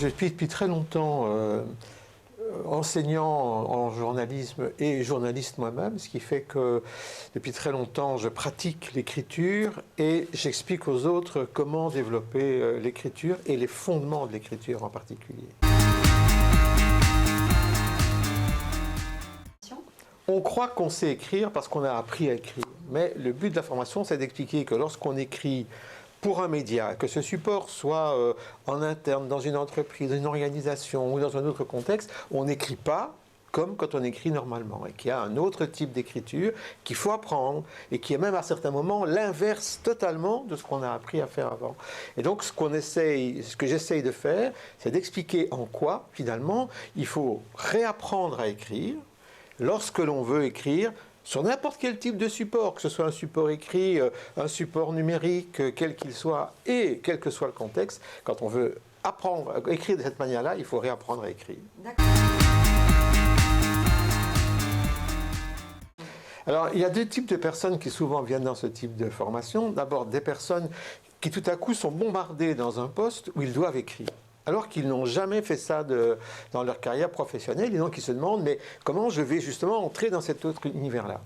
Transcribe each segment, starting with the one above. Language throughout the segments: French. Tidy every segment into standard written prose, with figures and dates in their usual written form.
je suis depuis très longtemps enseignant en journalisme et journaliste moi-même, ce qui fait que depuis très longtemps je pratique l'écriture et j'explique aux autres comment développer l'écriture et les fondements de l'écriture en particulier. On croit qu'on sait écrire parce qu'on a appris à écrire, mais le but de la formation c'est d'expliquer que lorsqu'on écrit pour un média, que ce support soit en interne, dans une entreprise, dans une organisation ou dans un autre contexte, on n'écrit pas comme quand on écrit normalement et qu'il y a un autre type d'écriture qu'il faut apprendre et qui est même à certains moments l'inverse totalement de ce qu'on a appris à faire avant. Et donc ce que j'essaye de faire, c'est d'expliquer en quoi finalement il faut réapprendre à écrire lorsque l'on veut écrire sur n'importe quel type de support, que ce soit un support écrit, un support numérique, quel qu'il soit, et quel que soit le contexte, quand on veut apprendre à écrire de cette manière-là, il faut réapprendre à écrire. Alors, il y a deux types de personnes qui souvent viennent dans ce type de formation. D'abord, des personnes qui tout à coup sont bombardées dans un poste où ils doivent écrire, alors qu'ils n'ont jamais fait ça dans leur carrière professionnelle, et donc ils se demandent, mais comment je vais justement entrer dans cet autre univers-là?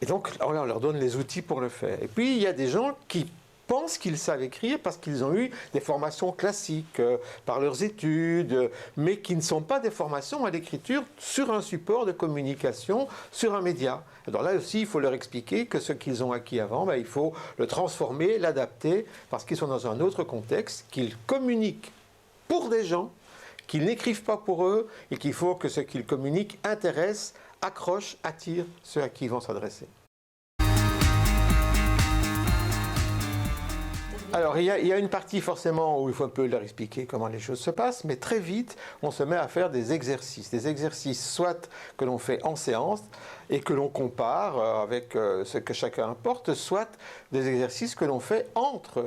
Et donc, on leur donne les outils pour le faire. Et puis, il y a des gens qui pensent qu'ils savent écrire parce qu'ils ont eu des formations classiques par leurs études, mais qui ne sont pas des formations à l'écriture sur un support de communication, sur un média. Alors là aussi, il faut leur expliquer que ce qu'ils ont acquis avant, il faut le transformer, l'adapter, parce qu'ils sont dans un autre contexte, qu'ils communiquent pour des gens, qu'ils n'écrivent pas pour eux, et qu'il faut que ce qu'ils communiquent intéresse, accroche, attire ceux à qui ils vont s'adresser. Alors, il y a une partie forcément où il faut un peu leur expliquer comment les choses se passent, mais très vite, on se met à faire des exercices soit que l'on fait en séance et que l'on compare avec ce que chacun apporte, soit des exercices que l'on fait entre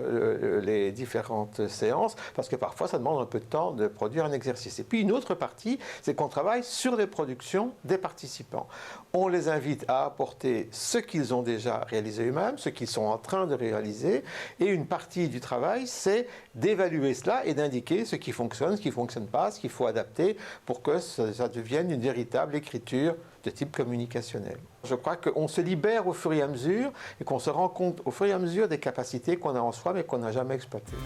les différentes séances, parce que parfois ça demande un peu de temps de produire un exercice. Et puis une autre partie, c'est qu'on travaille sur les productions des participants. On les invite à apporter ce qu'ils ont déjà réalisé eux-mêmes, ce qu'ils sont en train de réaliser, et une partie du travail, c'est d'évaluer cela et d'indiquer ce qui fonctionne, ce qui ne fonctionne pas, ce qu'il faut adapter pour que ça devienne une véritable écriture de type communicationnel. Je crois qu'on se libère au fur et à mesure et qu'on se rend compte au fur et à mesure des capacités qu'on a en soi mais qu'on n'a jamais exploitées.